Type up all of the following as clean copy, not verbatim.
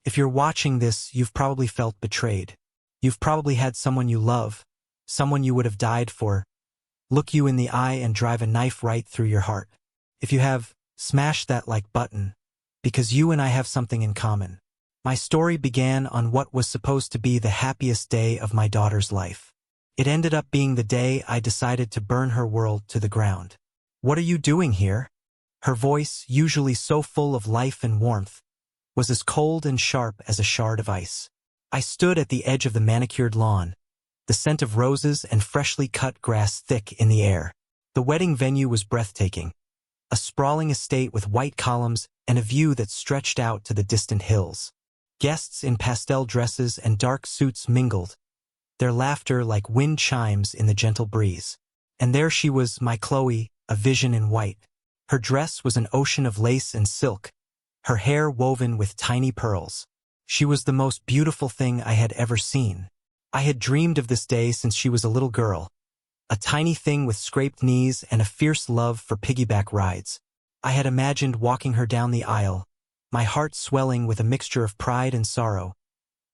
If you're watching this, you've probably felt betrayed. You've probably had someone you love, someone you would have died for, look you in the eye and drive a knife right through your heart. If you have, smash that like button, because you and I have something in common. My story began on what was supposed to be the happiest day of my daughter's life. It ended up being the day I decided to burn her world to the ground. "What are you doing here?" Her voice, usually so full of life and warmth, was as cold and sharp as a shard of ice. I stood at the edge of the manicured lawn, the scent of roses and freshly cut grass thick in the air. The wedding venue was breathtaking, a sprawling estate with white columns and a view that stretched out to the distant hills. Guests in pastel dresses and dark suits mingled, their laughter like wind chimes in the gentle breeze. And there she was, my Chloe, a vision in white. Her dress was an ocean of lace and silk, her hair woven with tiny pearls. She was the most beautiful thing I had ever seen. I had dreamed of this day since she was a little girl, a tiny thing with scraped knees and a fierce love for piggyback rides. I had imagined walking her down the aisle, my heart swelling with a mixture of pride and sorrow,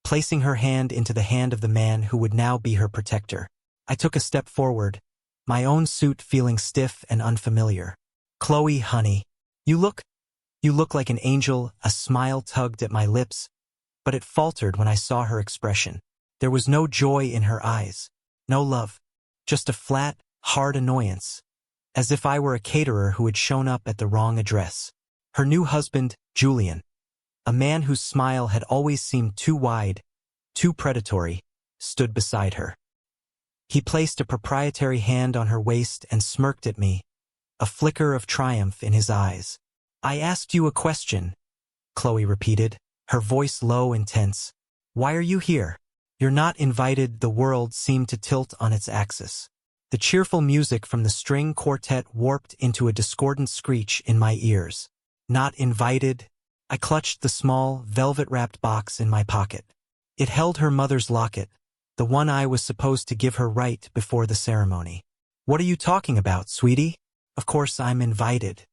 placing her hand into the hand of the man who would now be her protector. I took a step forward, my own suit feeling stiff and unfamiliar. "Chloe, honey, you look like an angel." A smile tugged at my lips, but it faltered when I saw her expression. There was no joy in her eyes, no love, just a flat, hard annoyance, as if I were a caterer who had shown up at the wrong address. Her new husband, Julian, a man whose smile had always seemed too wide, too predatory, stood beside her. He placed a proprietary hand on her waist and smirked at me, a flicker of triumph in his eyes. "I asked you a question," Chloe repeated, her voice low and tense. "Why are you here?" "You're not invited." The world seemed to tilt on its axis. The cheerful music from the string quartet warped into a discordant screech in my ears. "Not invited?" I clutched the small, velvet-wrapped box in my pocket. It held her mother's locket, the one I was supposed to give her right before the ceremony. "What are you talking about, sweetie?" "Of course I'm invited.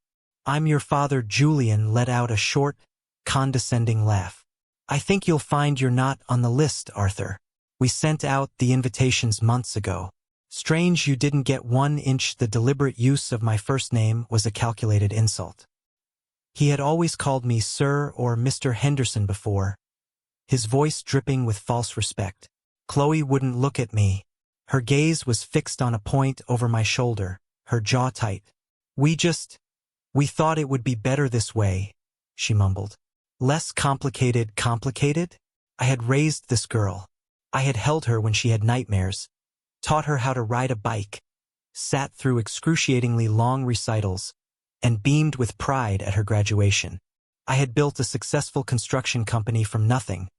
I'm your father." Julian let out a short, condescending laugh. "I think you'll find you're not on the list, Arthur. We sent out the invitations months ago. Strange you didn't get 1 inch." The deliberate use of my first name was a calculated insult. He had always called me Sir or Mr. Henderson before, his voice dripping with false respect. Chloe wouldn't look at me. Her gaze was fixed on a point over my shoulder, her jaw tight. We thought it would be better this way," she mumbled. "Less complicated." Complicated? I had raised this girl. I had held her when she had nightmares, taught her how to ride a bike, sat through excruciatingly long recitals, and beamed with pride at her graduation. I had built a successful construction company from nothing,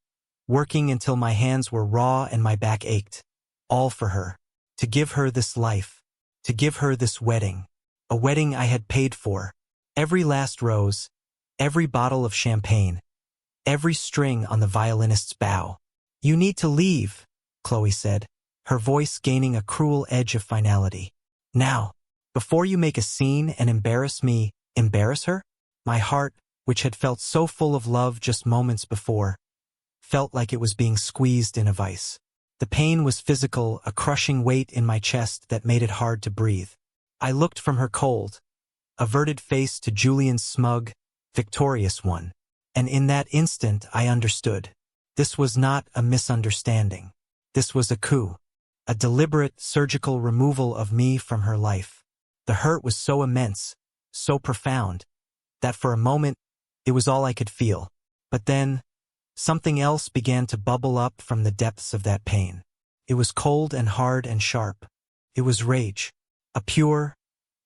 working until my hands were raw and my back ached. All for her. To give her this life. To give her this wedding. A wedding I had paid for. Every last rose, every bottle of champagne, every string on the violinist's bow. "You need to leave," Chloe said, her voice gaining a cruel edge of finality. "Now, before you make a scene and embarrass me." Embarrass her? My heart, which had felt so full of love just moments before, felt like it was being squeezed in a vice. The pain was physical, a crushing weight in my chest that made it hard to breathe. I looked from her cold, averted face to Julian's smug, victorious one, and in that instant I understood. This was not a misunderstanding. This was a coup, a deliberate, surgical removal of me from her life. The hurt was so immense, so profound, that for a moment it was all I could feel. But then, something else began to bubble up from the depths of that pain. It was cold and hard and sharp. It was rage, a pure,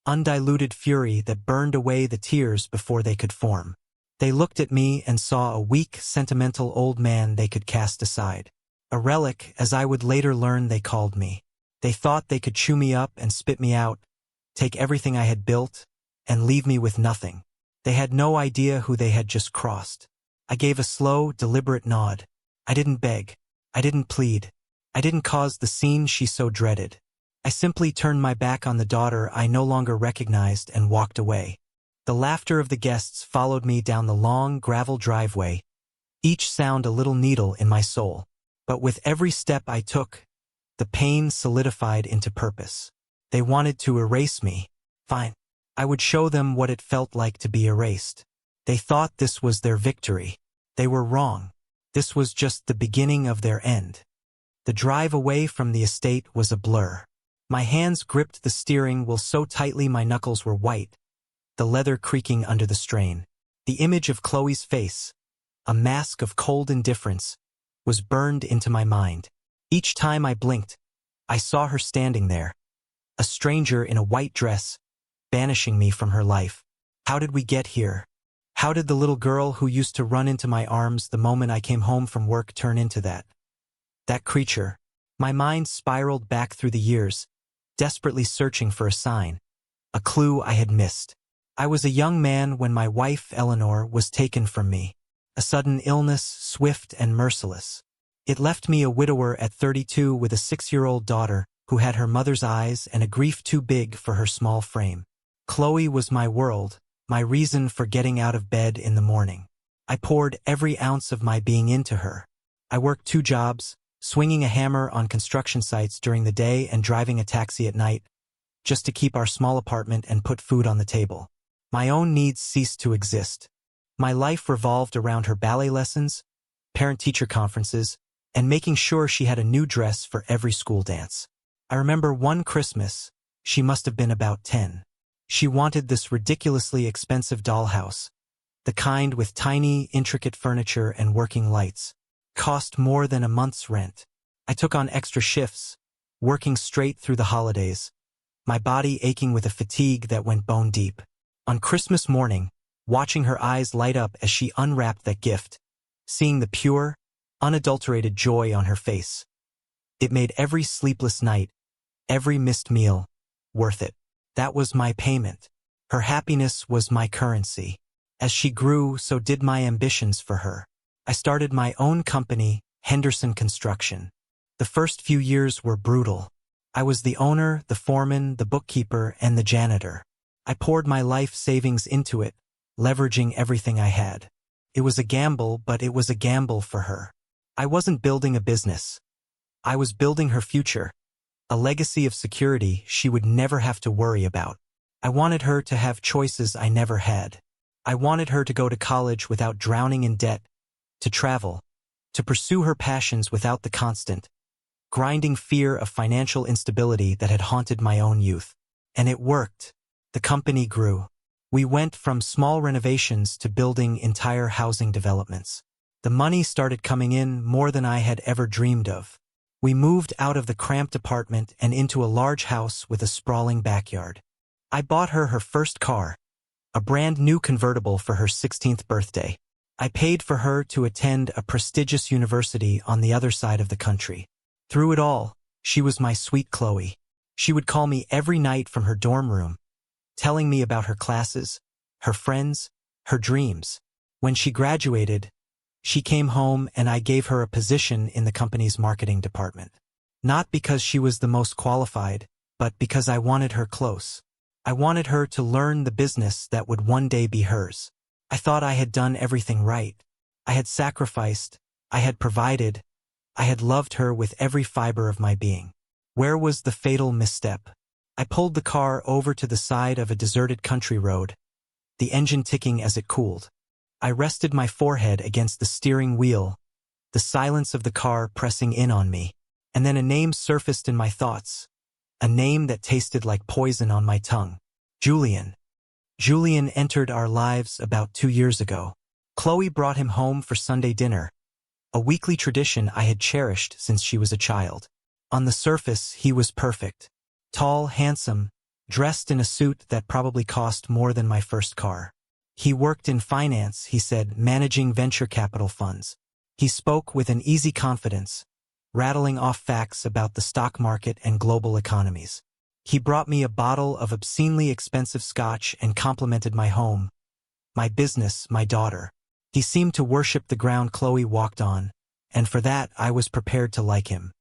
undiluted fury that burned away the tears before they could form. They looked at me and saw a weak, sentimental old man they could cast aside. A relic, as I would later learn they called me. They thought they could chew me up and spit me out, take everything I had built, and leave me with nothing. They had no idea who they had just crossed. I gave a slow, deliberate nod. I didn't beg. I didn't plead. I didn't cause the scene she so dreaded. I simply turned my back on the daughter I no longer recognized and walked away. The laughter of the guests followed me down the long, gravel driveway, each sound a little needle in my soul. But with every step I took, the pain solidified into purpose. They wanted to erase me. Fine. I would show them what it felt like to be erased. They thought this was their victory. They were wrong. This was just the beginning of their end. The drive away from the estate was a blur. My hands gripped the steering wheel so tightly my knuckles were white, the leather creaking under the strain. The image of Chloe's face, a mask of cold indifference, was burned into my mind. Each time I blinked, I saw her standing there, a stranger in a white dress, banishing me from her life. How did we get here? How did the little girl who used to run into my arms the moment I came home from work turn into that creature? My mind spiraled back through the years, desperately searching for a sign, a clue I had missed. I was a young man when my wife, Eleanor, was taken from me. A sudden illness, swift and merciless. It left me a widower at 32 with a 6-year-old daughter who had her mother's eyes and a grief too big for her small frame. Chloe was my world, my reason for getting out of bed in the morning. I poured every ounce of my being into her. I worked 2 jobs, swinging a hammer on construction sites during the day and driving a taxi at night, just to keep our small apartment and put food on the table. My own needs ceased to exist. My life revolved around her ballet lessons, parent-teacher conferences, and making sure she had a new dress for every school dance. I remember one Christmas, she must have been about 10. She wanted this ridiculously expensive dollhouse, the kind with tiny, intricate furniture and working lights. Cost more than a month's rent. I took on extra shifts, working straight through the holidays, my body aching with a fatigue that went bone deep. On Christmas morning, watching her eyes light up as she unwrapped that gift, seeing the pure, unadulterated joy on her face. It made every sleepless night, every missed meal, worth it. That was my payment. Her happiness was my currency. As she grew, so did my ambitions for her. I started my own company, Henderson Construction. The first few years were brutal. I was the owner, the foreman, the bookkeeper, and the janitor. I poured my life savings into it, leveraging everything I had. It was a gamble, but it was a gamble for her. I wasn't building a business. I was building her future, a legacy of security she would never have to worry about. I wanted her to have choices I never had. I wanted her to go to college without drowning in debt, to travel, to pursue her passions without the constant, grinding fear of financial instability that had haunted my own youth. And it worked. The company grew. We went from small renovations to building entire housing developments. The money started coming in more than I had ever dreamed of. We moved out of the cramped apartment and into a large house with a sprawling backyard. I bought her her first car, a brand new convertible for her 16th birthday. I paid for her to attend a prestigious university on the other side of the country. Through it all, she was my sweet Chloe. She would call me every night from her dorm room, telling me about her classes, her friends, her dreams. When she graduated, she came home and I gave her a position in the company's marketing department. Not because she was the most qualified, but because I wanted her close. I wanted her to learn the business that would one day be hers. I thought I had done everything right. I had sacrificed, I had provided, I had loved her with every fiber of my being. Where was the fatal misstep? I pulled the car over to the side of a deserted country road, the engine ticking as it cooled. I rested my forehead against the steering wheel, the silence of the car pressing in on me. And then a name surfaced in my thoughts, a name that tasted like poison on my tongue. Julian. Julian entered our lives about 2 years ago. Chloe brought him home for Sunday dinner, a weekly tradition I had cherished since she was a child. On the surface, he was perfect. Tall, handsome, dressed in a suit that probably cost more than my first car. He worked in finance, he said, managing venture capital funds. He spoke with an easy confidence, rattling off facts about the stock market and global economies. He brought me a bottle of obscenely expensive scotch and complimented my home, my business, my daughter. He seemed to worship the ground Chloe walked on, and for that I was prepared to like him.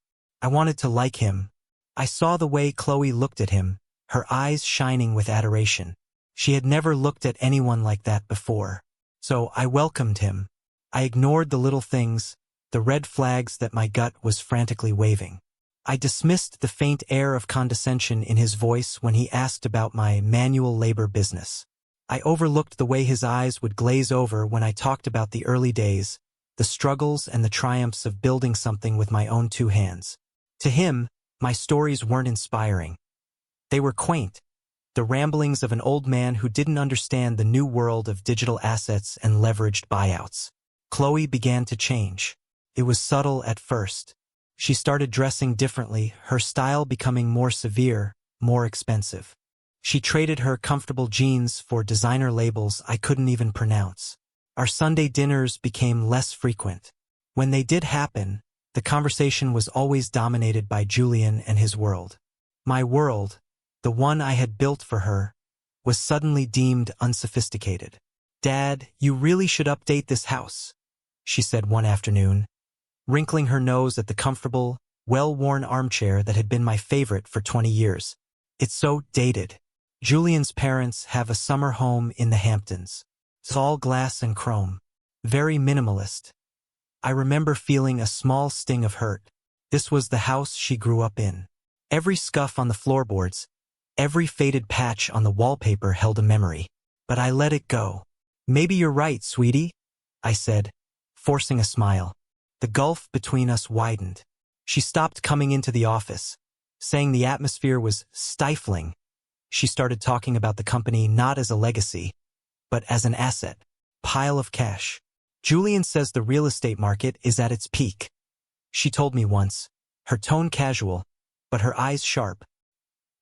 I wanted to like him. I saw the way Chloe looked at him, her eyes shining with adoration. She had never looked at anyone like that before. So I welcomed him. I ignored the little things, the red flags that my gut was frantically waving. I dismissed the faint air of condescension in his voice when he asked about my manual labor business. I overlooked the way his eyes would glaze over when I talked about the early days, the struggles and the triumphs of building something with my own two hands. To him, my stories weren't inspiring. They were quaint, the ramblings of an old man who didn't understand the new world of digital assets and leveraged buyouts. Chloe began to change. It was subtle at first. She started dressing differently, her style becoming more severe, more expensive. She traded her comfortable jeans for designer labels I couldn't even pronounce. Our Sunday dinners became less frequent. When they did happen, the conversation was always dominated by Julian and his world. My world, the one I had built for her, was suddenly deemed unsophisticated. "Dad, you really should update this house," she said one afternoon, wrinkling her nose at the comfortable, well-worn armchair that had been my favorite for 20 years. "It's so dated. Julian's parents have a summer home in the Hamptons. It's all glass and chrome. Very minimalist." I remember feeling a small sting of hurt. This was the house she grew up in. Every scuff on the floorboards, every faded patch on the wallpaper held a memory. But I let it go. "Maybe you're right, sweetie," I said, forcing a smile. The gulf between us widened. She stopped coming into the office, saying the atmosphere was stifling. She started talking about the company not as a legacy, but as an asset, pile of cash. "Julian says the real estate market is at its peak," she told me once, her tone casual, but her eyes sharp.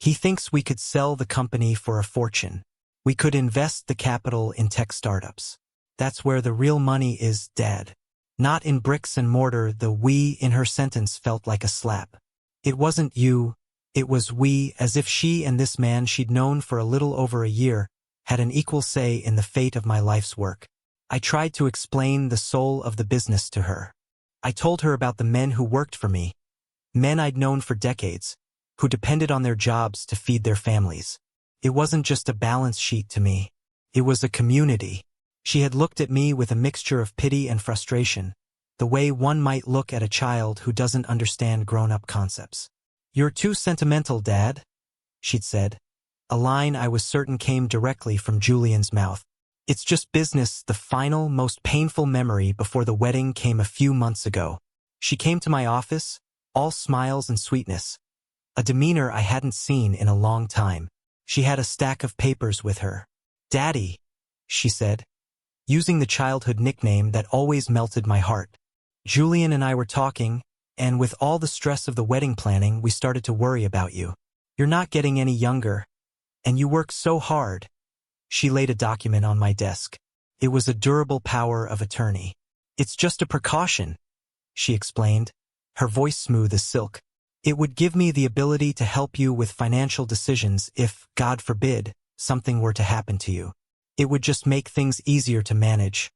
"He thinks we could sell the company for a fortune. We could invest the capital in tech startups. That's where the real money is, Dad." Not in bricks and mortar. The "we" in her sentence felt like a slap. It wasn't you, it was we, as if she and this man she'd known for a little over a year had an equal say in the fate of my life's work. I tried to explain the soul of the business to her. I told her about the men who worked for me, men I'd known for decades, who depended on their jobs to feed their families. It wasn't just a balance sheet to me. It was a community. She had looked at me with a mixture of pity and frustration, the way one might look at a child who doesn't understand grown-up concepts. "You're too sentimental, Dad," she'd said, a line I was certain came directly from Julian's mouth. "It's just business." The final, most painful memory before the wedding came a few months ago. She came to my office, all smiles and sweetness, a demeanor I hadn't seen in a long time. She had a stack of papers with her. "Daddy," she said, using the childhood nickname that always melted my heart. "Julian and I were talking, and with all the stress of the wedding planning, we started to worry about you. You're not getting any younger, and you work so hard." She laid a document on my desk. It was a durable power of attorney. "It's just a precaution," she explained, her voice smooth as silk. "It would give me the ability to help you with financial decisions if, God forbid, something were to happen to you. It would just make things easier to manage."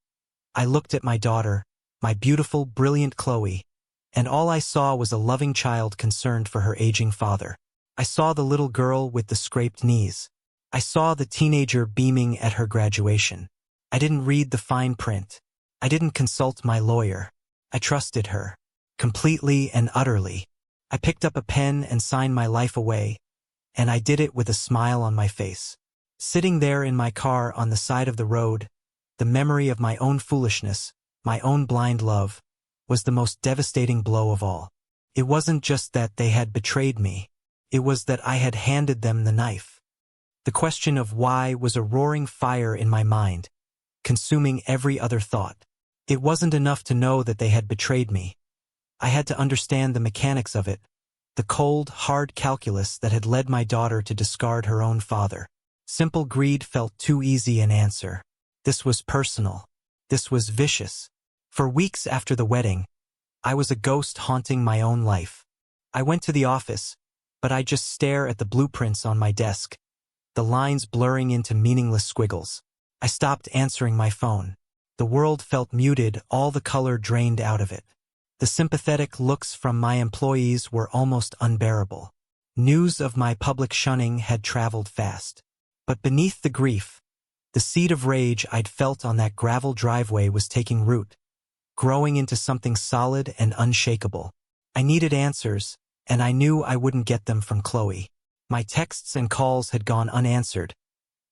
I looked at my daughter, my beautiful, brilliant Chloe, and all I saw was a loving child concerned for her aging father. I saw the little girl with the scraped knees. I saw the teenager beaming at her graduation. I didn't read the fine print. I didn't consult my lawyer. I trusted her, completely and utterly. I picked up a pen and signed my life away, and I did it with a smile on my face. Sitting there in my car on the side of the road, the memory of my own foolishness, my own blind love, was the most devastating blow of all. It wasn't just that they had betrayed me. It was that I had handed them the knife. The question of why was a roaring fire in my mind, consuming every other thought. It wasn't enough to know that they had betrayed me. I had to understand the mechanics of it, the cold, hard calculus that had led my daughter to discard her own father. Simple greed felt too easy an answer. This was personal. This was vicious. For weeks after the wedding, I was a ghost haunting my own life. I went to the office, but I'd just stare at the blueprints on my desk, the lines blurring into meaningless squiggles. I stopped answering my phone. The world felt muted, all the color drained out of it. The sympathetic looks from my employees were almost unbearable. News of my public shunning had traveled fast. But beneath the grief, the seed of rage I'd felt on that gravel driveway was taking root. growing into something solid and unshakable. I needed answers, and I knew I wouldn't get them from Chloe. My texts and calls had gone unanswered,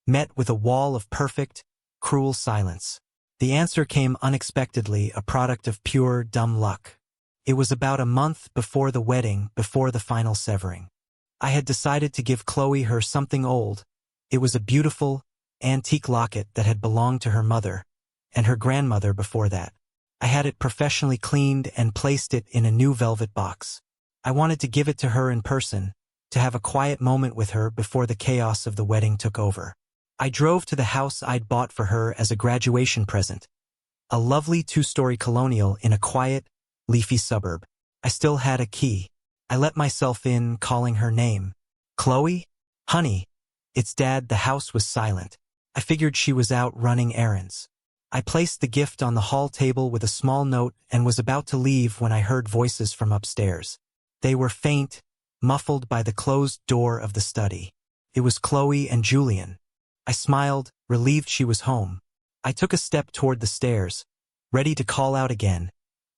met with a wall of perfect, cruel silence. The answer came unexpectedly, a product of pure, dumb luck. It was about a month before the wedding, before the final severing. I had decided to give Chloe her something old. It was a beautiful, antique locket that had belonged to her mother, and her grandmother before that. I had it professionally cleaned and placed it in a new velvet box. I wanted to give it to her in person, to have a quiet moment with her before the chaos of the wedding took over. I drove to the house I'd bought for her as a graduation present, a lovely two-story colonial in a quiet, leafy suburb. I still had a key. I let myself in, calling her name. Chloe? Honey. It's Dad. The house was silent. I figured she was out running errands. I placed the gift on the hall table with a small note and was about to leave when I heard voices from upstairs. They were faint, muffled by the closed door of the study. It was Chloe and Julian. I smiled, relieved she was home. I took a step toward the stairs, ready to call out again,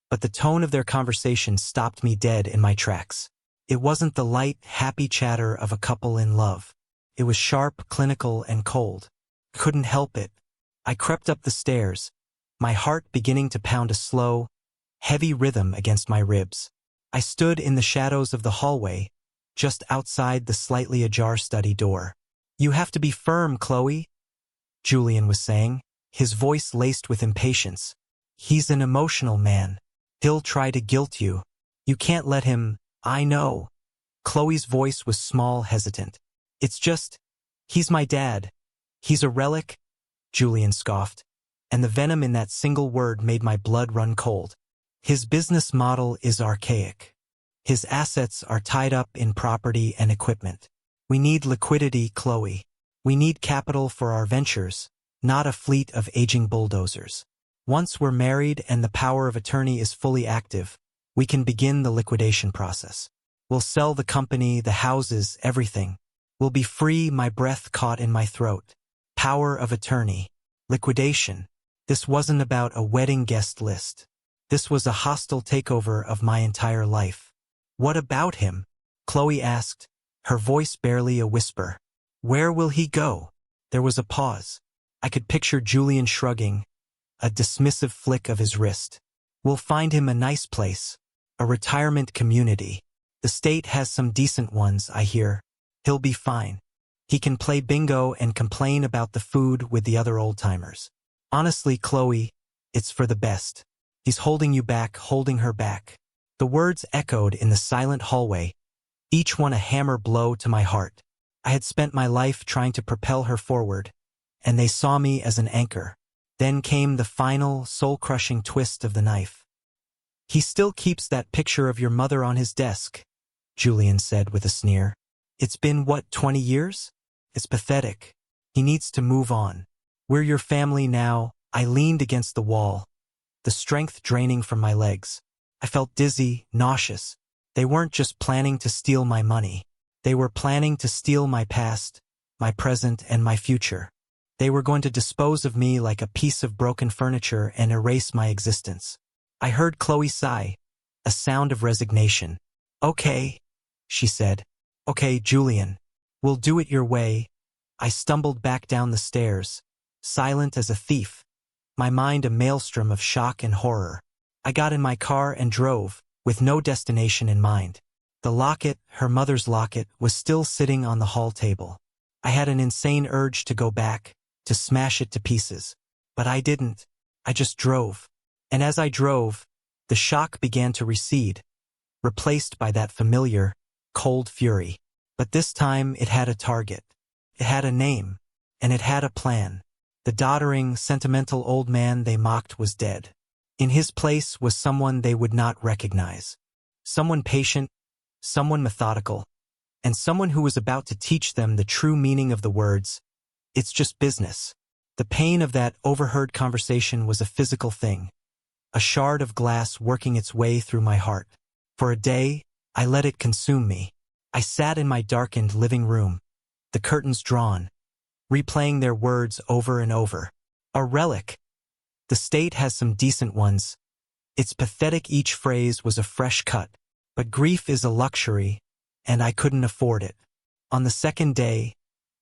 but the tone of their conversation stopped me dead in my tracks. It wasn't the light, happy chatter of a couple in love. It was sharp, clinical, and cold. Couldn't help it. I crept up the stairs, my heart beginning to pound a slow, heavy rhythm against my ribs. I stood in the shadows of the hallway, just outside the slightly ajar study door. "You have to be firm, Chloe," Julian was saying, his voice laced with impatience. "He's an emotional man. He'll try to guilt you. You can't let him." "I know." Chloe's voice was small, hesitant. "It's just, he's my dad. He's a relic," Julian scoffed, and the venom in that single word made my blood run cold. "His business model is archaic. His assets are tied up in property and equipment. We need liquidity, Chloe. We need capital for our ventures, not a fleet of aging bulldozers. Once we're married and the power of attorney is fully active, we can begin the liquidation process. We'll sell the company, the houses, everything. We'll be free." My breath caught in my throat. Power of attorney. Liquidation. This wasn't about a wedding guest list. This was a hostile takeover of my entire life. "What about him?" Chloe asked, her voice barely a whisper. "Where will he go?" There was a pause. I could picture Julian shrugging, a dismissive flick of his wrist. "We'll find him a nice place. A retirement community. The state has some decent ones, I hear. He'll be fine. He can play bingo and complain about the food with the other old-timers. Honestly, Chloe, it's for the best. He's holding you back, holding her back." The words echoed in the silent hallway, each one a hammer blow to my heart. I had spent my life trying to propel her forward, and they saw me as an anchor. Then came the final, soul-crushing twist of the knife. "He still keeps that picture of your mother on his desk," Julian said with a sneer. "It's been, what, 20 years? It's pathetic. He needs to move on. We're your family now." I leaned against the wall, the strength draining from my legs. I felt dizzy, nauseous. They weren't just planning to steal my money. They were planning to steal my past, my present, and my future. They were going to dispose of me like a piece of broken furniture and erase my existence. I heard Chloe sigh, a sound of resignation. "Okay," she said. "Okay, Julian. We'll do it your way." I stumbled back down the stairs, silent as a thief, my mind a maelstrom of shock and horror. I got in my car and drove, with no destination in mind. The locket, her mother's locket, was still sitting on the hall table. I had an insane urge to go back, to smash it to pieces. But I didn't. I just drove. And as I drove, the shock began to recede, replaced by that familiar, cold fury. But this time it had a target. It had a name, and it had a plan. The doddering, sentimental old man they mocked was dead. In his place was someone they would not recognize. Someone patient, someone methodical, and someone who was about to teach them the true meaning of the words, "It's just business." The pain of that overheard conversation was a physical thing, a shard of glass working its way through my heart. For a day, I let it consume me. I sat in my darkened living room, the curtains drawn, replaying their words over and over. "A relic. The state has some decent ones. It's pathetic, each phrase was a fresh cut. But grief is a luxury, and I couldn't afford it. On the second day,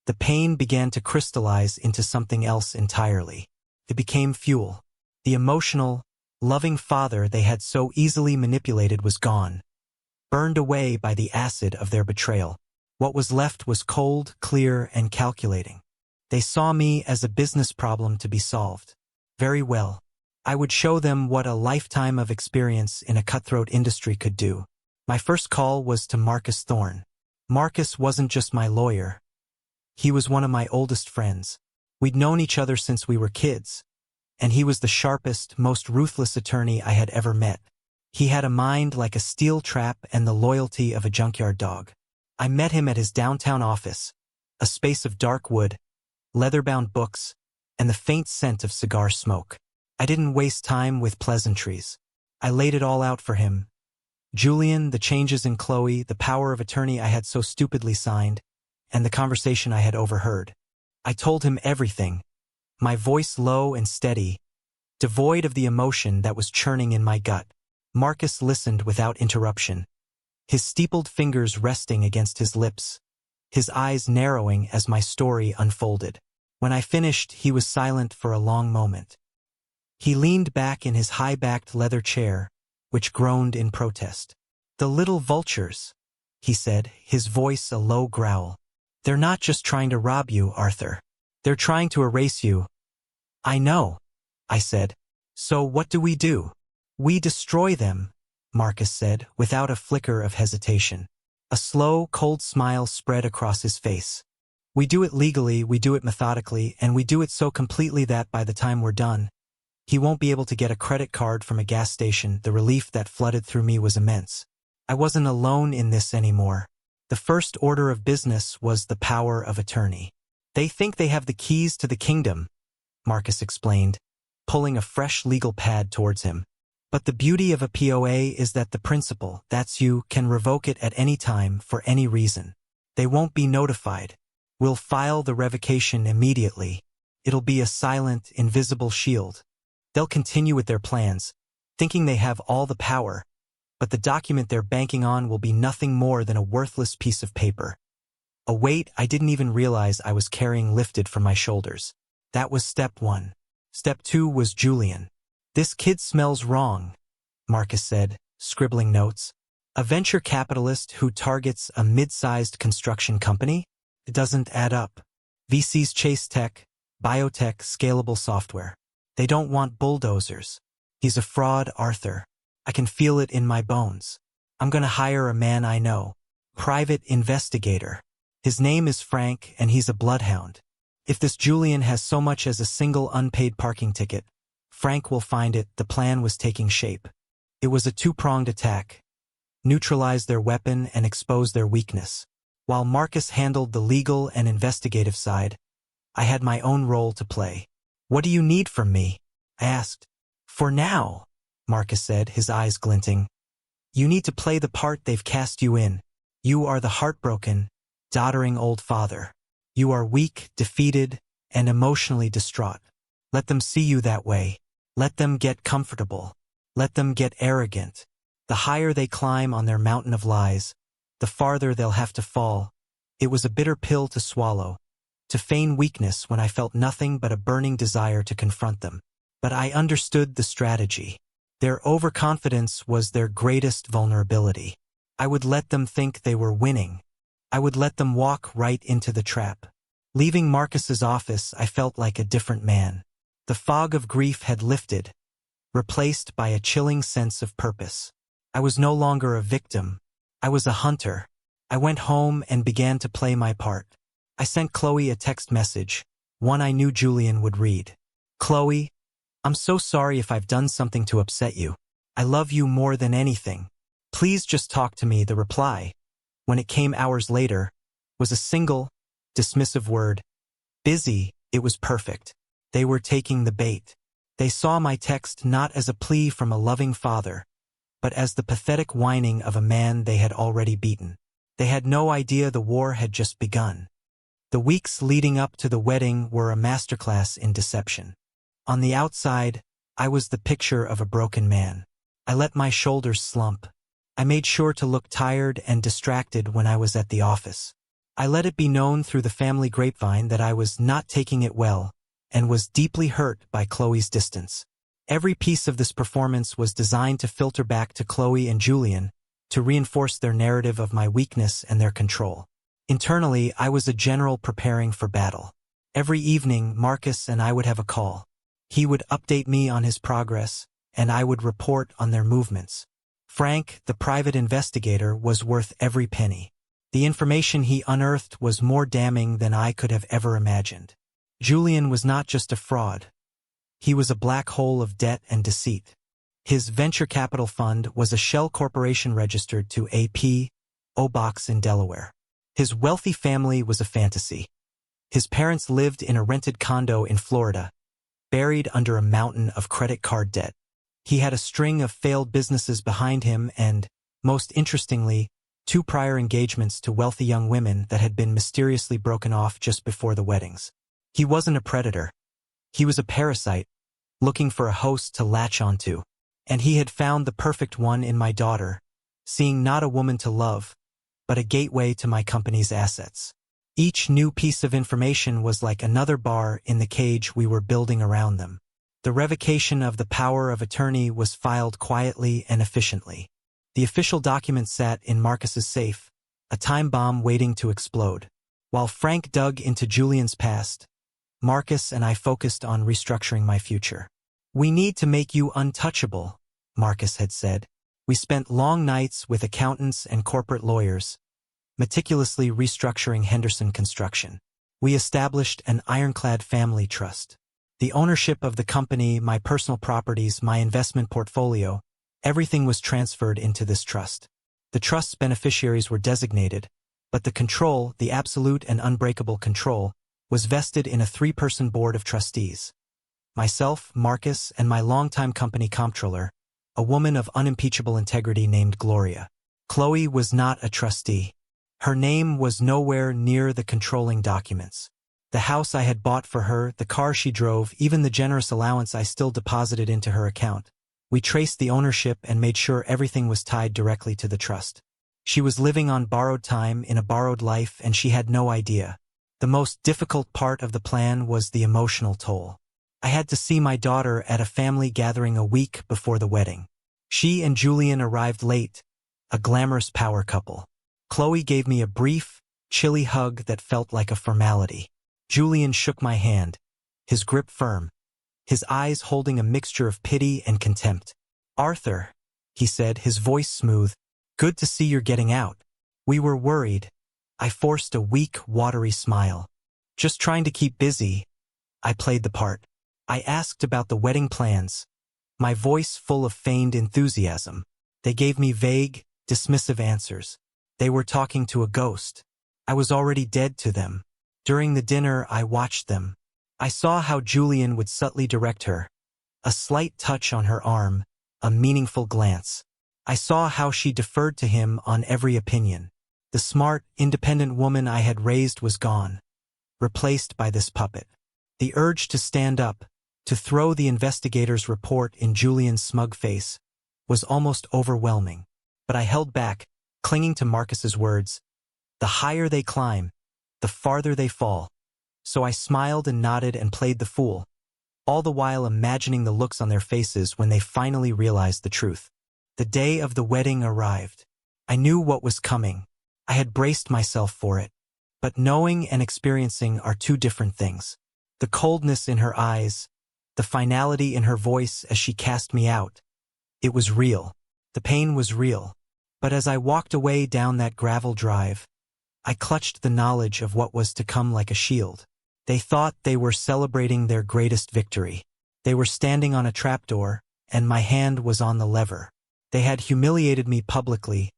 the pain began to crystallize into something else entirely. It became fuel. The emotional, loving father they had so easily manipulated was gone, burned away by the acid of their betrayal. What was left was cold, clear, and calculating. They saw me as a business problem to be solved. Very well. I would show them what a lifetime of experience in a cutthroat industry could do. My first call was to Marcus Thorne. Marcus wasn't just my lawyer. He was one of my oldest friends. We'd known each other since we were kids, and he was the sharpest, most ruthless attorney I had ever met. He had a mind like a steel trap and the loyalty of a junkyard dog. I met him at his downtown office, a space of dark wood, leather-bound books, and the faint scent of cigar smoke. I didn't waste time with pleasantries. I laid it all out for him. Julian, the changes in Chloe, the power of attorney I had so stupidly signed, and the conversation I had overheard. I told him everything, my voice low and steady, devoid of the emotion that was churning in my gut. Marcus listened without interruption, his steepled fingers resting against his lips, his eyes narrowing as my story unfolded. When I finished, he was silent for a long moment. He leaned back in his high-backed leather chair, which groaned in protest. "The little vultures," he said, his voice a low growl. "They're not just trying to rob you, Arthur. They're trying to erase you." "I know," I said. "So what do? "We destroy them," Marcus said, without a flicker of hesitation. A slow, cold smile spread across his face. "We do it legally, we do it methodically, and we do it so completely that by the time we're done, he won't be able to get a credit card from a gas station." The relief that flooded through me was immense. I wasn't alone in this anymore. The first order of business was the power of attorney. "They think they have the keys to the kingdom," Marcus explained, pulling a fresh legal pad towards him. "But the beauty of a POA is that the principal, that's you, can revoke it at any time for any reason. They won't be notified. We'll file the revocation immediately. It'll be a silent, invisible shield. They'll continue with their plans, thinking they have all the power, but the document they're banking on will be nothing more than a worthless piece of paper." A weight I didn't even realize I was carrying lifted from my shoulders. That was step one. Step two was Julian. "This kid smells wrong," Marcus said, scribbling notes. "A venture capitalist who targets a mid-sized construction company? It doesn't add up. VCs chase tech, biotech, scalable software. They don't want bulldozers. He's a fraud, Arthur. I can feel it in my bones. I'm gonna hire a man I know. Private investigator. His name is Frank, and he's a bloodhound. If this Julian has so much as a single unpaid parking ticket, Frank will find it." The plan was taking shape. It was a two-pronged attack. Neutralize their weapon and expose their weakness. While Marcus handled the legal and investigative side, I had my own role to play. "What do you need from me?" I asked. "For now," Marcus said, his eyes glinting, "you need to play the part they've cast you in. You are the heartbroken, doddering old father. You are weak, defeated, and emotionally distraught. Let them see you that way. Let them get comfortable. Let them get arrogant. The higher they climb on their mountain of lies, the farther they'll have to fall." It was a bitter pill to swallow, to feign weakness when I felt nothing but a burning desire to confront them. But I understood the strategy. Their overconfidence was their greatest vulnerability. I would let them think they were winning. I would let them walk right into the trap. Leaving Marcus's office, I felt like a different man. The fog of grief had lifted, replaced by a chilling sense of purpose. I was no longer a victim. I was a hunter. I went home and began to play my part. I sent Chloe a text message, one I knew Julian would read. "Chloe, I'm so sorry if I've done something to upset you. I love you more than anything. Please just talk to me." The reply, when it came hours later, was a single, dismissive word. "Busy." It was perfect. They were taking the bait. They saw my text not as a plea from a loving father, but as the pathetic whining of a man they had already beaten. They had no idea the war had just begun. The weeks leading up to the wedding were a masterclass in deception. On the outside, I was the picture of a broken man. I let my shoulders slump. I made sure to look tired and distracted when I was at the office. I let it be known through the family grapevine that I was not taking it well and was deeply hurt by Chloe's distance. Every piece of this performance was designed to filter back to Chloe and Julian to reinforce their narrative of my weakness and their control. Internally, I was a general preparing for battle. Every evening, Marcus and I would have a call. He would update me on his progress, and I would report on their movements. Frank, the private investigator, was worth every penny. The information he unearthed was more damning than I could have ever imagined. Julian was not just a fraud. He was a black hole of debt and deceit. His venture capital fund was a shell corporation registered to A.P.O. Box in Delaware. His wealthy family was a fantasy. His parents lived in a rented condo in Florida, buried under a mountain of credit card debt. He had a string of failed businesses behind him and, most interestingly, 2 prior engagements to wealthy young women that had been mysteriously broken off just before the weddings. He wasn't a predator. He was a parasite, looking for a host to latch onto. And he had found the perfect one in my daughter, seeing not a woman to love, but a gateway to my company's assets. Each new piece of information was like another bar in the cage we were building around them. The revocation of the power of attorney was filed quietly and efficiently. The official document sat in Marcus's safe, a time bomb waiting to explode. While Frank dug into Julian's past, Marcus and I focused on restructuring my future. "We need to make you untouchable," Marcus had said. We spent long nights with accountants and corporate lawyers, meticulously restructuring Henderson Construction. We established an ironclad family trust. The ownership of the company, my personal properties, my investment portfolio, everything was transferred into this trust. The trust's beneficiaries were designated, but the control, the absolute and unbreakable control, was vested in a 3-person board of trustees. Myself, Marcus, and my longtime company comptroller, a woman of unimpeachable integrity named Gloria. Chloe was not a trustee. Her name was nowhere near the controlling documents. The house I had bought for her, the car she drove, even the generous allowance I still deposited into her account. We traced the ownership and made sure everything was tied directly to the trust. She was living on borrowed time in a borrowed life, and she had no idea. The most difficult part of the plan was the emotional toll. I had to see my daughter at a family gathering a week before the wedding. She and Julian arrived late, a glamorous power couple. Chloe gave me a brief, chilly hug that felt like a formality. Julian shook my hand, his grip firm, his eyes holding a mixture of pity and contempt. "Arthur," he said, his voice smooth, "good to see you're getting out." We were worried. I forced a weak, watery smile. "Just trying to keep busy." I played the part. I asked about the wedding plans, my voice full of feigned enthusiasm. They gave me vague, dismissive answers. They were talking to a ghost. I was already dead to them. During the dinner, I watched them. I saw how Julian would subtly direct her. A slight touch on her arm, a meaningful glance. I saw how she deferred to him on every opinion. The smart, independent woman I had raised was gone, replaced by this puppet. The urge to stand up, to throw the investigator's report in Julian's smug face, was almost overwhelming. But I held back, clinging to Marcus's words. The higher they climb, the farther they fall. So I smiled and nodded and played the fool, all the while imagining the looks on their faces when they finally realized the truth. The day of the wedding arrived. I knew what was coming. I had braced myself for it. But knowing and experiencing are 2 different things. The coldness in her eyes, the finality in her voice as she cast me out. It was real. The pain was real. But as I walked away down that gravel drive, I clutched the knowledge of what was to come like a shield. They thought they were celebrating their greatest victory. They were standing on a trapdoor, and my hand was on the lever. They had humiliated me publicly,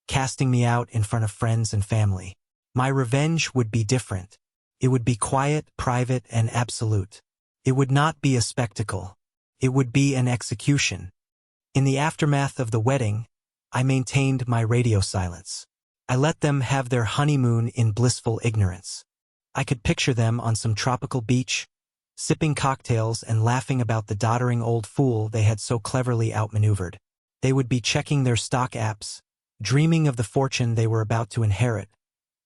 casting me out in front of friends and family. My revenge would be different. It would be quiet, private, and absolute. It would not be a spectacle. It would be an execution. In the aftermath of the wedding, I maintained my radio silence. I let them have their honeymoon in blissful ignorance. I could picture them on some tropical beach, sipping cocktails and laughing about the doddering old fool they had so cleverly outmaneuvered. They would be checking their stock apps, dreaming of the fortune they were about to inherit,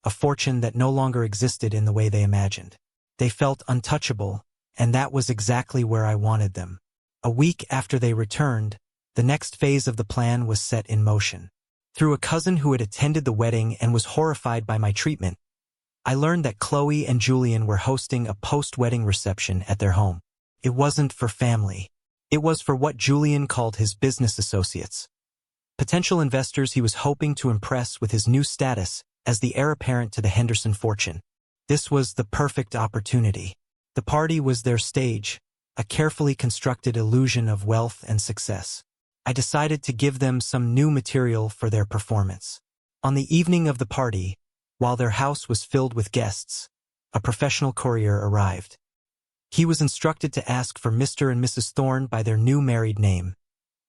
a fortune that no longer existed in the way they imagined. They felt untouchable, and that was exactly where I wanted them. A week after they returned, the next phase of the plan was set in motion. Through a cousin who had attended the wedding and was horrified by my treatment, I learned that Chloe and Julian were hosting a post-wedding reception at their home. It wasn't for family. It was for what Julian called his business associates. Potential investors he was hoping to impress with his new status as the heir apparent to the Henderson fortune. This was the perfect opportunity. The party was their stage, a carefully constructed illusion of wealth and success. I decided to give them some new material for their performance. On the evening of the party, while their house was filled with guests, a professional courier arrived. He was instructed to ask for Mr. and Mrs. Thorne by their new married name,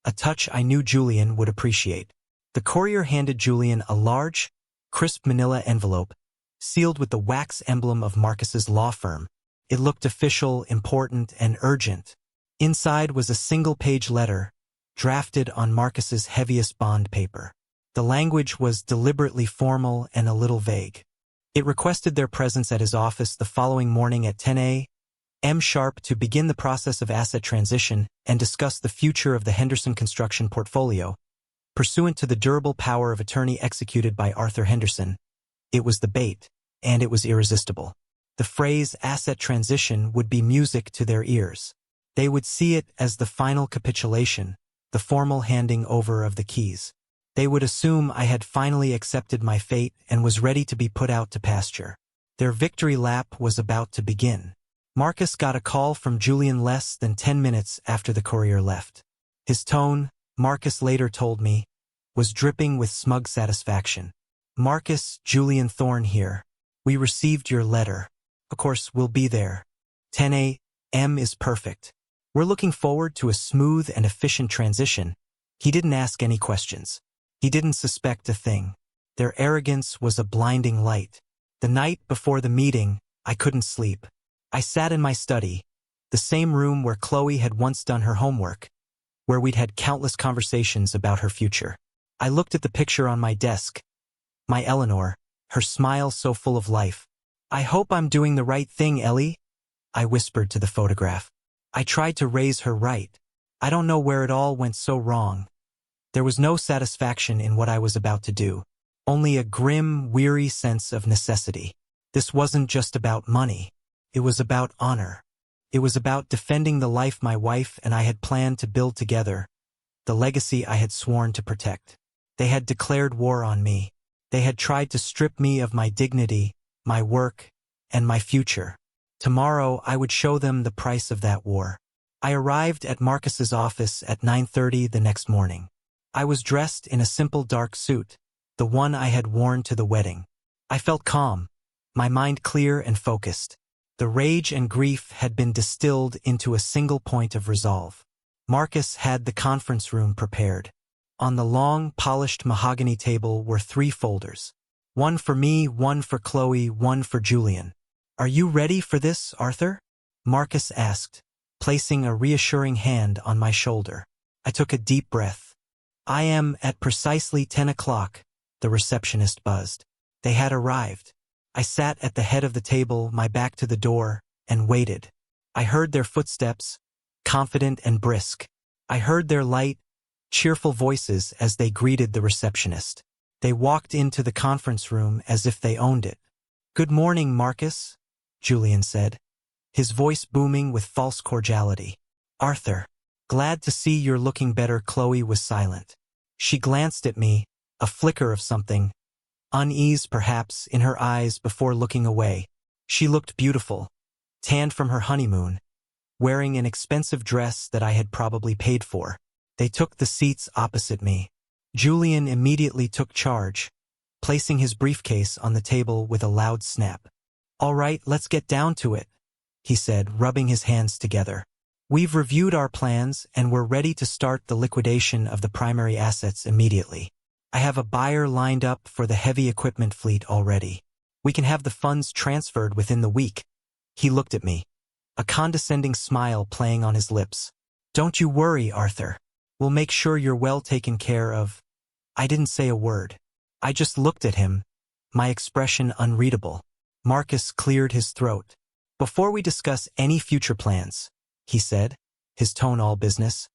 a touch I knew Julian would appreciate. The courier handed Julian a large, crisp manila envelope, sealed with the wax emblem of Marcus's law firm. It looked official, important, and urgent. Inside was a single-page letter, drafted on Marcus's heaviest bond paper. The language was deliberately formal and a little vague. It requested their presence at his office the following morning at 10 a.m. sharp to begin the process of asset transition and discuss the future of the Henderson construction portfolio, pursuant to the durable power of attorney executed by Arthur Henderson. It was the bait, and it was irresistible. The phrase asset transition would be music to their ears. They would see it as the final capitulation, the formal handing over of the keys. They would assume I had finally accepted my fate and was ready to be put out to pasture. Their victory lap was about to begin. Marcus got a call from Julian less than 10 minutes after the courier left. His tone, Marcus later told me, was dripping with smug satisfaction. "Marcus, Julian Thorne here. We received your letter. Of course, we'll be there. 10 a.m. is perfect. We're looking forward to a smooth and efficient transition." He didn't ask any questions. He didn't suspect a thing. Their arrogance was a blinding light. The night before the meeting, I couldn't sleep. I sat in my study, the same room where Chloe had once done her homework, where we'd had countless conversations about her future. I looked at the picture on my desk. My Eleanor, her smile so full of life. "I hope I'm doing the right thing, Ellie," I whispered to the photograph. I tried to raise her right. I don't know where it all went so wrong. There was no satisfaction in what I was about to do, only a grim, weary sense of necessity. This wasn't just about money. It was about honor. It was about defending the life my wife and I had planned to build together, the legacy I had sworn to protect. They had declared war on me. They had tried to strip me of my dignity, my work, and my future. Tomorrow I would show them the price of that war. I arrived at Marcus's office at 9:30 the next morning. I was dressed in a simple dark suit, the one I had worn to the wedding. I felt calm, my mind clear and focused. The rage and grief had been distilled into a single point of resolve. Marcus had the conference room prepared. On the long, polished mahogany table were 3 folders. One for me, one for Chloe, one for Julian. "Are you ready for this, Arthur?" Marcus asked, placing a reassuring hand on my shoulder. I took a deep breath. "I am at precisely 10 o'clock, the receptionist buzzed. They had arrived. I sat at the head of the table, my back to the door, and waited. I heard their footsteps, confident and brisk. I heard their light, cheerful voices as they greeted the receptionist. They walked into the conference room as if they owned it. "Good morning, Marcus," Julian said, his voice booming with false cordiality. "Arthur, glad to see you're looking better." Chloe was silent. She glanced at me, a flicker of something, unease perhaps, in her eyes before looking away. She looked beautiful, tanned from her honeymoon, wearing an expensive dress that I had probably paid for. They took the seats opposite me. Julian immediately took charge, placing his briefcase on the table with a loud snap. "All right, let's get down to it," he said, rubbing his hands together. "We've reviewed our plans and we're ready to start the liquidation of the primary assets immediately. I have a buyer lined up for the heavy equipment fleet already. We can have the funds transferred within the week." He looked at me, a condescending smile playing on his lips. "Don't you worry, Arthur. We'll make sure you're well taken care of. I didn't say a word. I just looked at him, my expression unreadable. Marcus cleared his throat. Before we discuss any future plans, he said, his tone all business,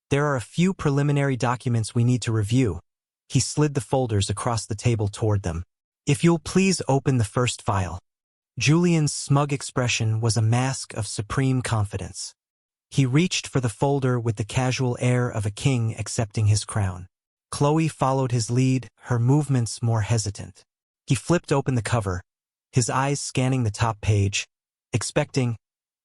there are a few preliminary documents we need to review. He slid the folders across the table toward them. If you'll please open the first file. Julian's smug expression was a mask of supreme confidence. He reached for the folder with the casual air of a king accepting his crown. Chloe followed his lead, her movements more hesitant. He flipped open the cover, his eyes scanning the top page, expecting,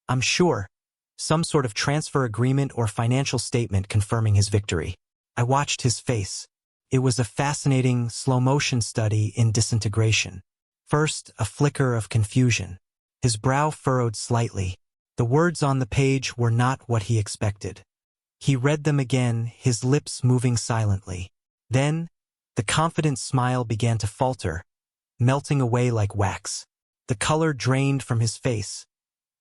I'm sure, some sort of transfer agreement or financial statement confirming his victory. I watched his face. It was a fascinating, slow-motion study in disintegration. First, a flicker of confusion. His brow furrowed slightly. The words on the page were not what he expected. He read them again, his lips moving silently. Then, the confident smile began to falter, melting away like wax. The color drained from his face,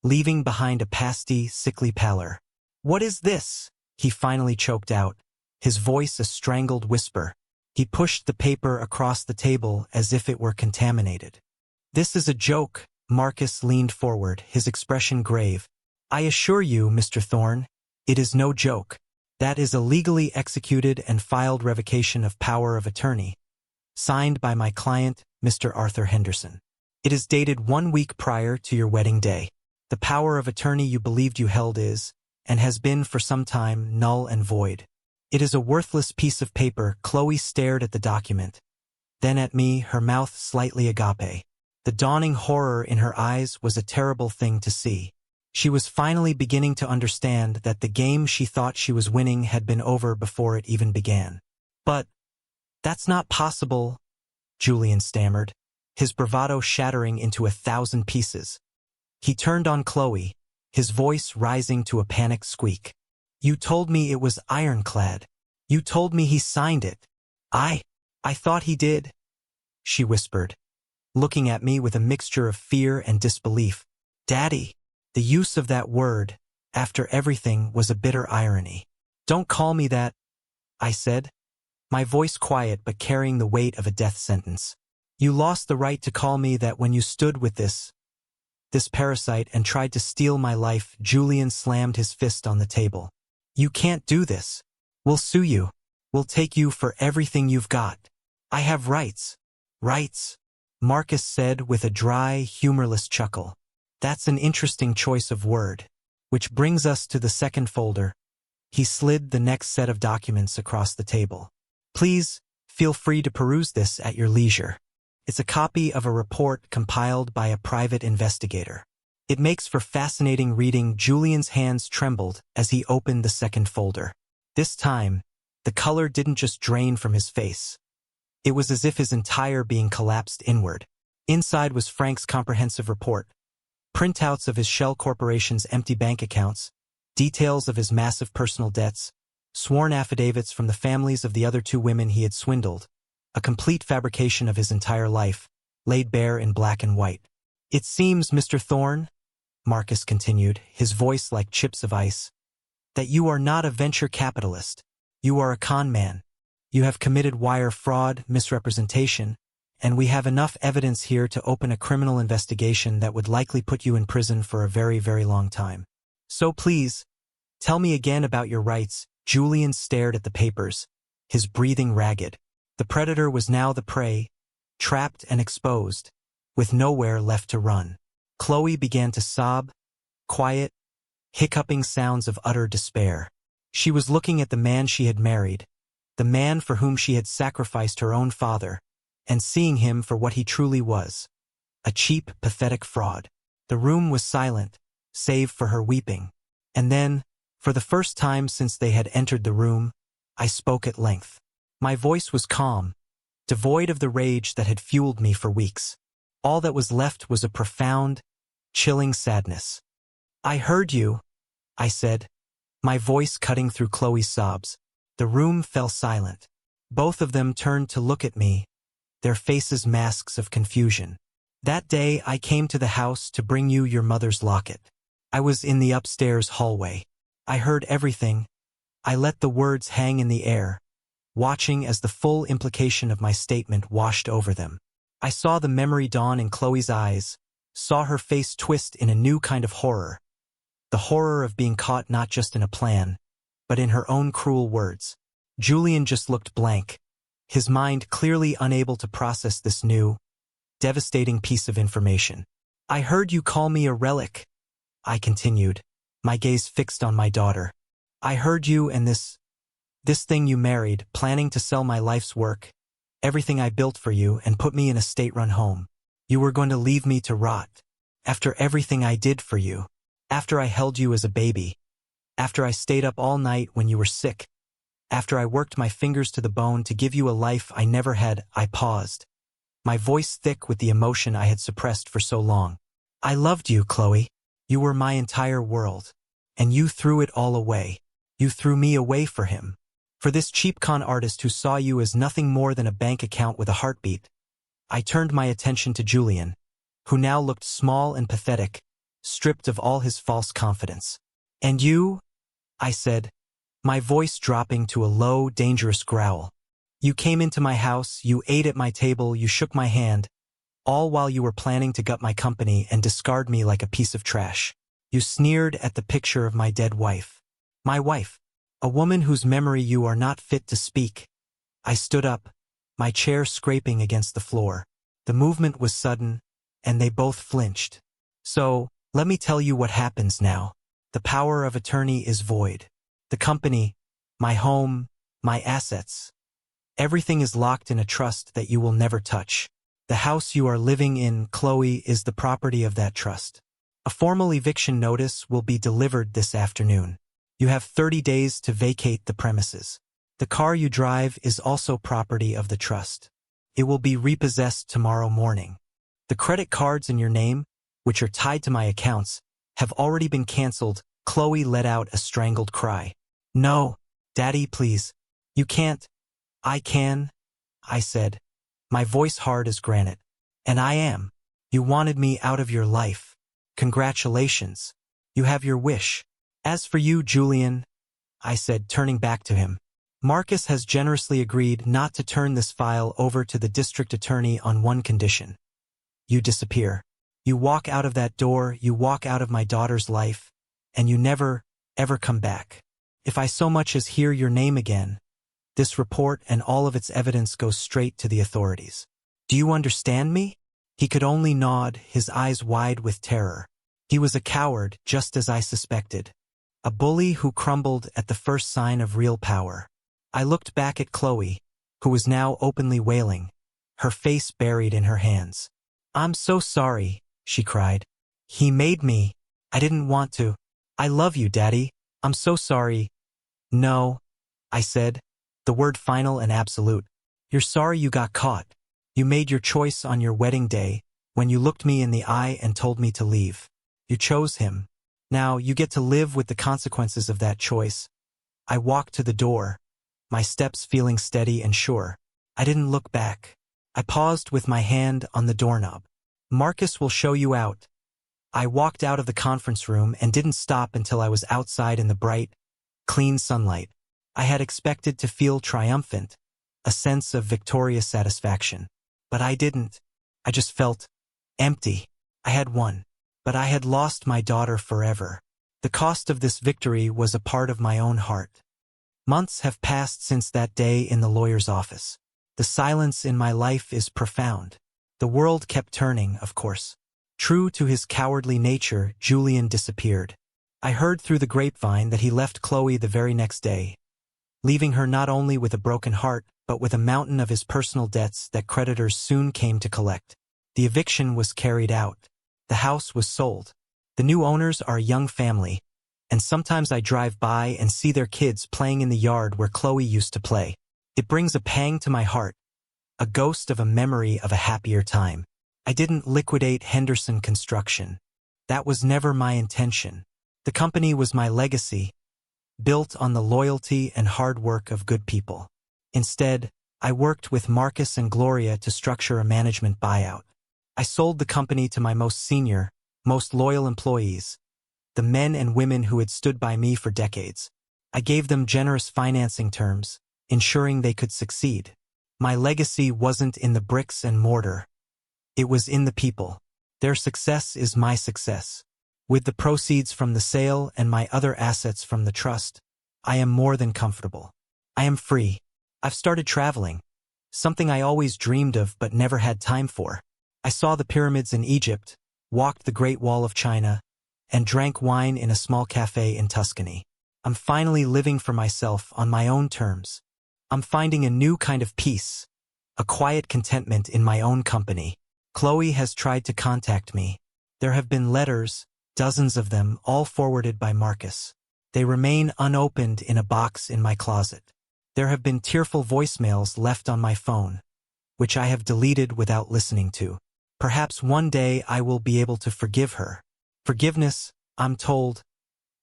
leaving behind a pasty, sickly pallor. What is this? He finally choked out, his voice a strangled whisper. He pushed the paper across the table as if it were contaminated. This is a joke. Marcus leaned forward, his expression grave. I assure you, Mr. Thorne, it is no joke. That is a legally executed and filed revocation of power of attorney, signed by my client, Mr. Arthur Henderson. It is dated 1 week prior to your wedding day. The power of attorney you believed you held is, and has been for some time, null and void. It is a worthless piece of paper. Chloe stared at the document, then at me, her mouth slightly agape. The dawning horror in her eyes was a terrible thing to see. She was finally beginning to understand that the game she thought she was winning had been over before it even began. But that's not possible, Julian stammered, his bravado shattering into 1,000 pieces. He turned on Chloe, his voice rising to a panicked squeak. You told me it was ironclad. You told me he signed it. I thought he did, she whispered, looking at me with a mixture of fear and disbelief. Daddy, the use of that word, after everything, was a bitter irony. Don't call me that, I said, my voice quiet but carrying the weight of a death sentence. You lost the right to call me that when you stood with this parasite and tried to steal my life. Julian slammed his fist on the table. You can't do this. We'll sue you. We'll take you for everything you've got. I have rights. Rights, Marcus said with a dry, humorless chuckle. That's an interesting choice of word. Which brings us to the second folder. He slid the next set of documents across the table. Please, feel free to peruse this at your leisure. It's a copy of a report compiled by a private investigator. It makes for fascinating reading. Julian's hands trembled as he opened the second folder. This time, the color didn't just drain from his face. It was as if his entire being collapsed inward. Inside was Frank's comprehensive report, printouts of his shell corporation's empty bank accounts, details of his massive personal debts, sworn affidavits from the families of the other 2 women he had swindled, a complete fabrication of his entire life, laid bare in black and white. It seems, Mr. Thorne, Marcus continued, his voice like chips of ice, that you are not a venture capitalist. You are a con man. You have committed wire fraud, misrepresentation, and we have enough evidence here to open a criminal investigation that would likely put you in prison for a very, very long time. So please, tell me again about your rights. Julian stared at the papers, his breathing ragged. The predator was now the prey, trapped and exposed, with nowhere left to run. Chloe began to sob, quiet, hiccuping sounds of utter despair. She was looking at the man she had married, the man for whom she had sacrificed her own father, and seeing him for what he truly was, a cheap, pathetic fraud. The room was silent, save for her weeping. And then, for the first time since they had entered the room, I spoke at length. My voice was calm, devoid of the rage that had fueled me for weeks. All that was left was a profound, chilling sadness. I heard you, I said, my voice cutting through Chloe's sobs. The room fell silent. Both of them turned to look at me, their faces masks of confusion. That day I came to the house to bring you your mother's locket. I was in the upstairs hallway. I heard everything, I let the words hang in the air, watching as the full implication of my statement washed over them. I saw the memory dawn in Chloe's eyes, saw her face twist in a new kind of horror. The horror of being caught not just in a plan, but in her own cruel words. Julian just looked blank, his mind clearly unable to process this new, devastating piece of information. I heard you call me a relic, I continued, my gaze fixed on my daughter. I heard you and this thing you married, planning to sell my life's work, everything I built for you, and put me in a state-run home. You were going to leave me to rot. After everything I did for you. After I held you as a baby. After I stayed up all night when you were sick. After I worked my fingers to the bone to give you a life I never had. I paused, my voice thick with the emotion I had suppressed for so long. I loved you, Chloe. You were my entire world. And you threw it all away. You threw me away for him. For this cheap con artist who saw you as nothing more than a bank account with a heartbeat. I turned my attention to Julian, who now looked small and pathetic, stripped of all his false confidence. And you? I said, my voice dropping to a low, dangerous growl. You came into my house, you ate at my table, you shook my hand, all while you were planning to gut my company and discard me like a piece of trash. You sneered at the picture of my dead wife. My wife, a woman whose memory you are not fit to speak. I stood up, my chair scraping against the floor. The movement was sudden, and they both flinched. So, let me tell you what happens now. The power of attorney is void. The company, my home, my assets. Everything is locked in a trust that you will never touch. The house you are living in, Chloe, is the property of that trust. A formal eviction notice will be delivered this afternoon. You have 30 days to vacate the premises. The car you drive is also property of the trust. It will be repossessed tomorrow morning. The credit cards in your name, which are tied to my accounts, have already been canceled. Chloe let out a strangled cry. No, Daddy, please. You can't. I can, I said, my voice hard as granite. And I am. You wanted me out of your life. Congratulations. You have your wish. As for you, Julian, I said, turning back to him, Marcus has generously agreed not to turn this file over to the district attorney on one condition. You disappear. You walk out of that door, you walk out of my daughter's life, and you never, ever come back. If I so much as hear your name again, this report and all of its evidence goes straight to the authorities. Do you understand me? He could only nod, his eyes wide with terror. He was a coward, just as I suspected. A bully who crumbled at the first sign of real power. I looked back at Chloe, who was now openly wailing, her face buried in her hands. I'm so sorry, she cried. He made me. I didn't want to. I love you, Daddy. I'm so sorry. No, I said, the word final and absolute. You're sorry you got caught. You made your choice on your wedding day, when you looked me in the eye and told me to leave. You chose him. Now you get to live with the consequences of that choice. I walked to the door, my steps feeling steady and sure. I didn't look back. I paused with my hand on the doorknob. Marcus will show you out. I walked out of the conference room and didn't stop until I was outside in the bright, clean sunlight. I had expected to feel triumphant, a sense of victorious satisfaction. But I didn't. I just felt empty. I had won. But I had lost my daughter forever. The cost of this victory was a part of my own heart. Months have passed since that day in the lawyer's office. The silence in my life is profound. The world kept turning, of course. True to his cowardly nature, Julian disappeared. I heard through the grapevine that he left Chloe the very next day, leaving her not only with a broken heart, but with a mountain of his personal debts that creditors soon came to collect. The eviction was carried out. The house was sold. The new owners are a young family, and sometimes I drive by and see their kids playing in the yard where Chloe used to play. It brings a pang to my heart, a ghost of a memory of a happier time. I didn't liquidate Henderson Construction. That was never my intention. The company was my legacy, built on the loyalty and hard work of good people. Instead, I worked with Marcus and Gloria to structure a management buyout. I sold the company to my most senior, most loyal employees, the men and women who had stood by me for decades. I gave them generous financing terms, ensuring they could succeed. My legacy wasn't in the bricks and mortar. It was in the people. Their success is my success. With the proceeds from the sale and my other assets from the trust, I am more than comfortable. I am free. I've started traveling, something I always dreamed of but never had time for. I saw the pyramids in Egypt, walked the Great Wall of China, and drank wine in a small cafe in Tuscany. I'm finally living for myself on my own terms. I'm finding a new kind of peace, a quiet contentment in my own company. Chloe has tried to contact me. There have been letters, dozens of them, all forwarded by Marcus. They remain unopened in a box in my closet. There have been tearful voicemails left on my phone, which I have deleted without listening to. Perhaps one day I will be able to forgive her. Forgiveness, I'm told,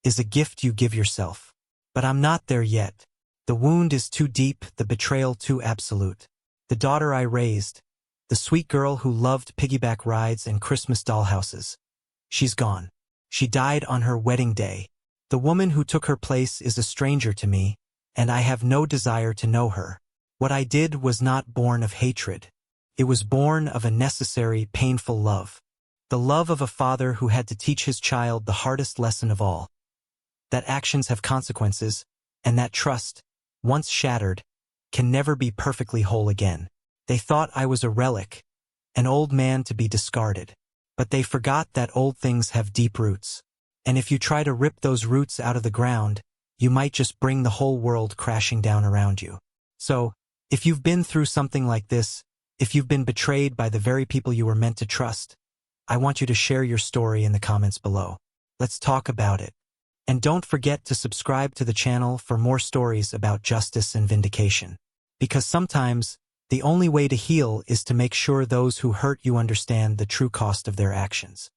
is a gift you give yourself. But I'm not there yet. The wound is too deep, the betrayal too absolute. The daughter I raised, the sweet girl who loved piggyback rides and Christmas dollhouses, she's gone. She died on her wedding day. The woman who took her place is a stranger to me, and I have no desire to know her. What I did was not born of hatred. It was born of a necessary, painful love. The love of a father who had to teach his child the hardest lesson of all. That actions have consequences, and that trust, once shattered, can never be perfectly whole again. They thought I was a relic, an old man to be discarded. But they forgot that old things have deep roots. And if you try to rip those roots out of the ground, you might just bring the whole world crashing down around you. So, if you've been through something like this, if you've been betrayed by the very people you were meant to trust, I want you to share your story in the comments below. Let's talk about it. And don't forget to subscribe to the channel for more stories about justice and vindication. Because sometimes, the only way to heal is to make sure those who hurt you understand the true cost of their actions.